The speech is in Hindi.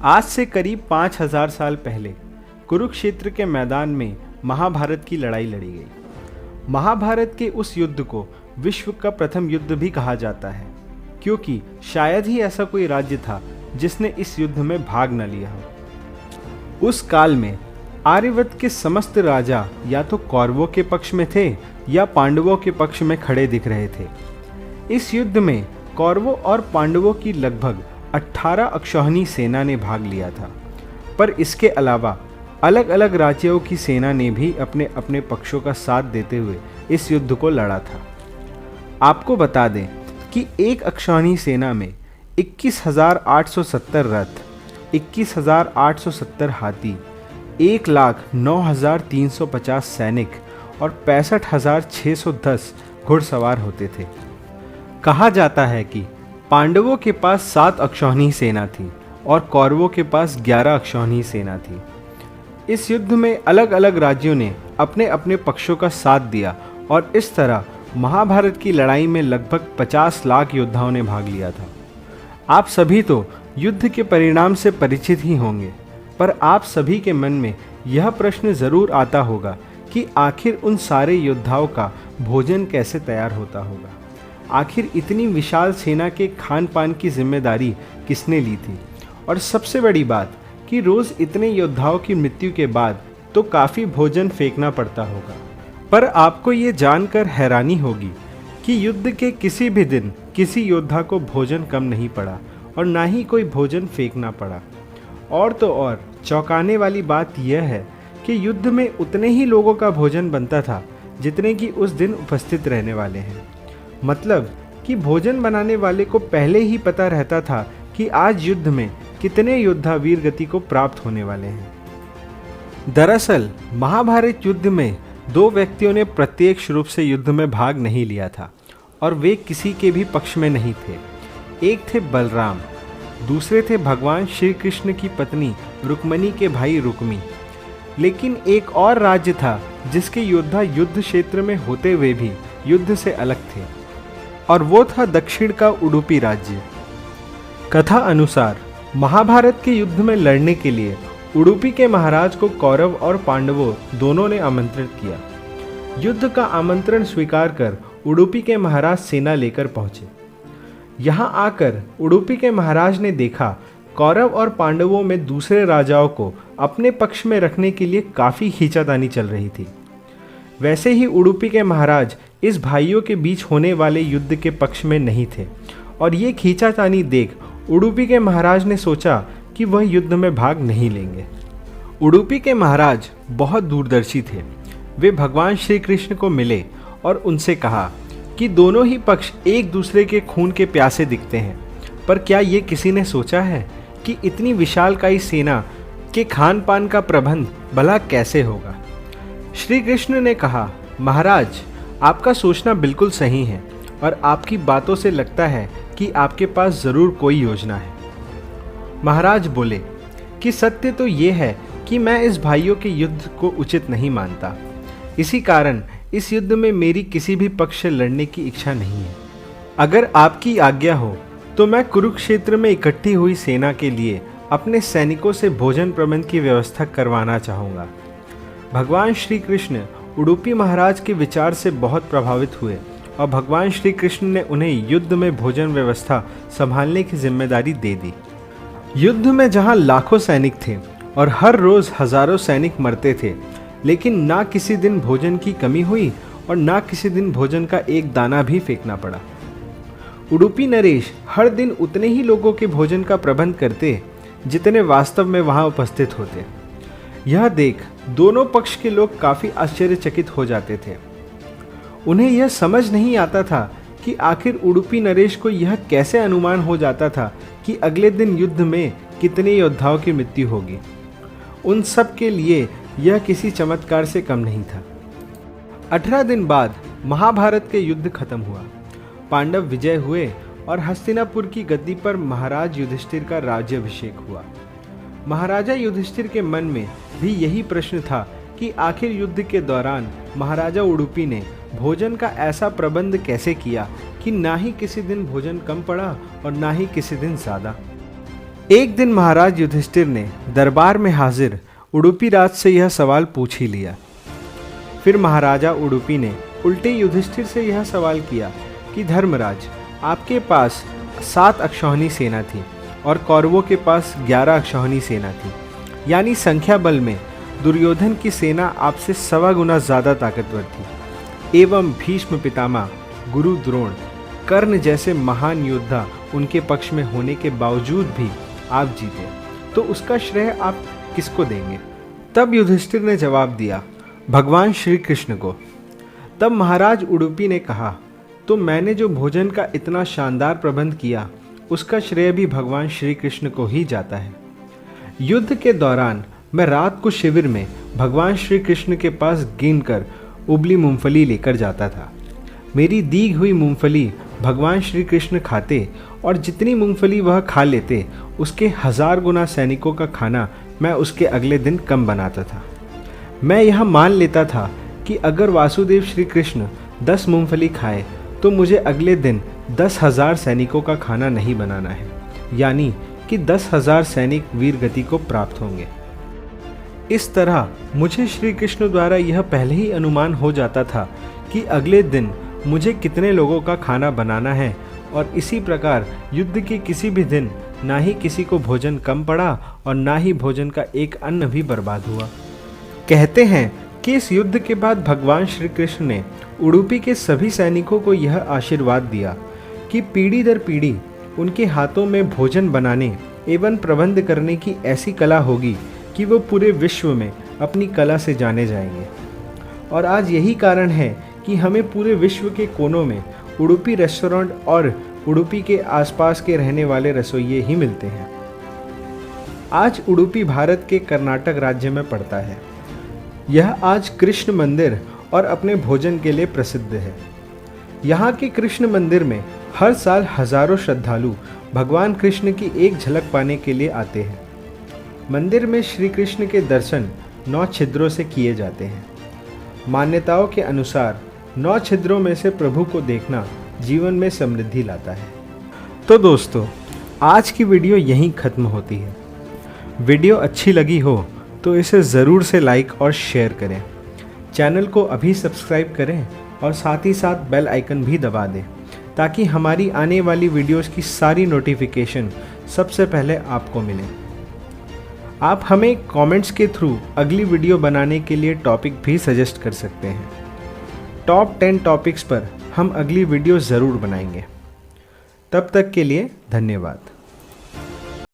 आज से करीब 5000 साल पहले कुरुक्षेत्र के मैदान में महाभारत की लड़ाई लड़ी गई। महाभारत के उस युद्ध को विश्व का प्रथम युद्ध भी कहा जाता है, क्योंकि शायद ही ऐसा कोई राज्य था जिसने इस युद्ध में भाग न लिया हो। उस काल में आर्यवर्त के समस्त राजा या तो कौरवों के पक्ष में थे या पांडवों के पक्ष में खड़े दिख रहे थे। इस युद्ध में कौरवों और पांडवों की लगभग 18 अक्षौहिणी सेना ने भाग लिया था, पर इसके अलावा अलग अलग राज्यों की सेना ने भी अपने अपने पक्षों का साथ देते हुए इस युद्ध को लड़ा था। आपको बता दें कि एक अक्षौहिणी सेना में 21,870 रथ, 21,870 हाथी, 1,09,350 सैनिक और 65,610 घुड़सवार होते थे। कहा जाता है कि पांडवों के पास 7 अक्षौहिणी सेना थी और कौरवों के पास 11 अक्षौहिणी सेना थी। इस युद्ध में अलग अलग राज्यों ने अपने अपने पक्षों का साथ दिया और इस तरह महाभारत की लड़ाई में लगभग 50 लाख योद्धाओं ने भाग लिया था। आप सभी तो युद्ध के परिणाम से परिचित ही होंगे, पर आप सभी के मन में यह प्रश्न जरूर आता होगा कि आखिर उन सारे योद्धाओं का भोजन कैसे तैयार होता होगा। आखिर इतनी विशाल सेना के खान पान की जिम्मेदारी किसने ली थी, और सबसे बड़ी बात कि रोज इतने योद्धाओं की मृत्यु के बाद तो काफ़ी भोजन फेंकना पड़ता होगा। पर आपको ये जानकर हैरानी होगी कि युद्ध के किसी भी दिन किसी योद्धा को भोजन कम नहीं पड़ा और ना ही कोई भोजन फेंकना पड़ा। और तो और चौंकाने वाली बात यह है कि युद्ध में उतने ही लोगों का भोजन बनता था जितने कि उस दिन उपस्थित रहने वाले हैं। मतलब कि भोजन बनाने वाले को पहले ही पता रहता था कि आज युद्ध में कितने योद्धा वीर गति को प्राप्त होने वाले हैं। दरअसल महाभारत युद्ध में 2 व्यक्तियों ने प्रत्यक्ष रूप से युद्ध में भाग नहीं लिया था और वे किसी के भी पक्ष में नहीं थे। एक थे बलराम, दूसरे थे भगवान श्री कृष्ण की पत्नी रुक्मणी के भाई रुक्मी। लेकिन एक और राज्य था जिसके योद्धा युद्ध क्षेत्र में होते हुए भी युद्ध से अलग थे, और वो था दक्षिण का उडुपी राज्य। कथा अनुसार महाभारत के युद्ध में लड़ने के लिए उडुपी के महाराज को कौरव और पांडवों दोनों ने आमंत्रित किया। युद्ध का आमंत्रण स्वीकार कर उडुपी के महाराज सेना लेकर पहुंचे। यहां आकर उडुपी के महाराज ने देखा कौरव और पांडवों में दूसरे राजाओं को अपने पक्ष में रखने के लिए काफ़ी खींचातानी चल रही थी। वैसे ही उडुपी के महाराज इस भाइयों के बीच होने वाले युद्ध के पक्ष में नहीं थे, और ये खींचातानी देख उडुपी के महाराज ने सोचा कि वह युद्ध में भाग नहीं लेंगे। उडुपी के महाराज बहुत दूरदर्शी थे। वे भगवान श्री कृष्ण को मिले और उनसे कहा कि दोनों ही पक्ष एक दूसरे के खून के प्यासे दिखते हैं, पर क्या ये किसी ने सोचा है कि इतनी विशालकाय सेना के खान पान का प्रबंध भला कैसे होगा। श्री कृष्ण ने कहा, महाराज आपका सोचना बिल्कुल सही है और आपकी बातों से लगता है कि आपके पास ज़रूर कोई योजना है। महाराज बोले कि सत्य तो ये है कि मैं इस भाइयों के युद्ध को उचित नहीं मानता। इसी कारण इस युद्ध में मेरी किसी भी पक्ष से लड़ने की इच्छा नहीं है। अगर आपकी आज्ञा हो तो मैं कुरुक्षेत्र में इकट्ठी हुई सेना के लिए अपने सैनिकों से भोजन प्रबंध की व्यवस्था करवाना चाहूँगा। भगवान श्री कृष्ण उडुपी महाराज के विचार से बहुत प्रभावित हुए और भगवान श्री कृष्ण ने उन्हें युद्ध में भोजन व्यवस्था संभालने की जिम्मेदारी दे दी। युद्ध में जहां लाखों सैनिक थे और हर रोज हजारों सैनिक मरते थे, लेकिन ना किसी दिन भोजन की कमी हुई और ना किसी दिन भोजन का एक दाना भी फेंकना पड़ा। उडुपी नरेश हर दिन उतने ही लोगों के भोजन का प्रबंध करते जितने वास्तव में वहां उपस्थित होते। यह देख दोनों पक्ष के लोग काफ़ी आश्चर्यचकित हो जाते थे। उन्हें यह समझ नहीं आता था कि आखिर उडुपी नरेश को यह कैसे अनुमान हो जाता था कि अगले दिन युद्ध में कितने योद्धाओं की मृत्यु होगी। उन सब के लिए यह किसी चमत्कार से कम नहीं था। 18 दिन बाद महाभारत के युद्ध खत्म हुआ। पांडव विजय हुए और हस्तिनापुर की गद्दी पर महाराज युधिष्ठिर का राज्याभिषेक हुआ। महाराजा युधिष्ठिर के मन में भी यही प्रश्न था कि आखिर युद्ध के दौरान महाराजा उडुपी ने भोजन का ऐसा प्रबंध कैसे किया कि ना ही किसी दिन भोजन कम पड़ा और ना ही किसी दिन ज़्यादा। एक दिन महाराज युधिष्ठिर ने दरबार में हाजिर उडुपी राज से यह सवाल पूछ ही लिया। फिर महाराजा उडुपी ने उल्टे युधिष्ठिर से यह सवाल किया कि धर्मराज, आपके पास 7 अक्षौहिणी सेना थी और कौरवों के पास 11 अक्षौहिणी सेना थी, यानी संख्या बल में दुर्योधन की सेना आपसे 1.25 गुना ज़्यादा ताकतवर थी। एवं भीष्म पितामह, गुरु द्रोण, कर्ण जैसे महान योद्धा उनके पक्ष में होने के बावजूद भी आप जीते, तो उसका श्रेय आप किसको देंगे? तब युधिष्ठिर ने जवाब दिया, भगवान श्री कृष्ण को। तब महाराज उडुपी ने कहा, तो मैंने जो भोजन का इतना शानदार प्रबंध किया उसका श्रेय भी भगवान श्री कृष्ण को ही जाता है। युद्ध के दौरान मैं रात को शिविर में भगवान श्री कृष्ण के पास गिनकर उबली मूंगफली लेकर जाता था। मेरी दी हुई मूंगफली भगवान श्री कृष्ण खाते और जितनी मूंगफली वह खा लेते उसके 1000 गुना सैनिकों का खाना मैं उसके अगले दिन कम बनाता था। मैं यह मान लेता था कि अगर वासुदेव श्री कृष्ण 10 मूंगफली खाए तो मुझे अगले दिन 10,000 सैनिकों का खाना नहीं बनाना है, यानी कि 10,000 सैनिक वीर गति को प्राप्त होंगे। इस तरह मुझे श्री कृष्ण द्वारा यह पहले ही अनुमान हो जाता था कि अगले दिन मुझे कितने लोगों का खाना बनाना है, और इसी प्रकार युद्ध के किसी भी दिन ना ही किसी को भोजन कम पड़ा और ना ही भोजन का एक अन्न भी बर्बाद हुआ। कहते हैं कि इस युद्ध के बाद भगवान श्री कृष्ण ने उडुपी के सभी सैनिकों को यह आशीर्वाद दिया कि पीढ़ी दर पीढ़ी उनके हाथों में भोजन बनाने एवं प्रबंध करने की ऐसी कला होगी कि वो पूरे विश्व में अपनी कला से जाने जाएंगे। और आज यही कारण है कि हमें पूरे विश्व के कोनों में उडुपी रेस्टोरेंट और उडुपी के आसपास के रहने वाले रसोइये ही मिलते हैं। आज उडुपी भारत के कर्नाटक राज्य में पड़ता है। यह आज कृष्ण मंदिर और अपने भोजन के लिए प्रसिद्ध है। यहाँ के कृष्ण मंदिर में हर साल हजारों श्रद्धालु भगवान कृष्ण की एक झलक पाने के लिए आते हैं। मंदिर में श्री कृष्ण के दर्शन 9 छिद्रों से किए जाते हैं। मान्यताओं के अनुसार 9 छिद्रों में से प्रभु को देखना जीवन में समृद्धि लाता है। तो दोस्तों, आज की वीडियो यहीं ख़त्म होती है। वीडियो अच्छी लगी हो तो इसे ज़रूर से लाइक और शेयर करें। चैनल को अभी सब्सक्राइब करें और साथ ही साथ बेल आइकन भी दबा दें ताकि हमारी आने वाली वीडियोस की सारी नोटिफिकेशन सबसे पहले आपको मिले। आप हमें कमेंट्स के थ्रू अगली वीडियो बनाने के लिए टॉपिक भी सजेस्ट कर सकते हैं। टॉप 10 टॉपिक्स पर हम अगली वीडियो ज़रूर बनाएंगे। तब तक के लिए धन्यवाद।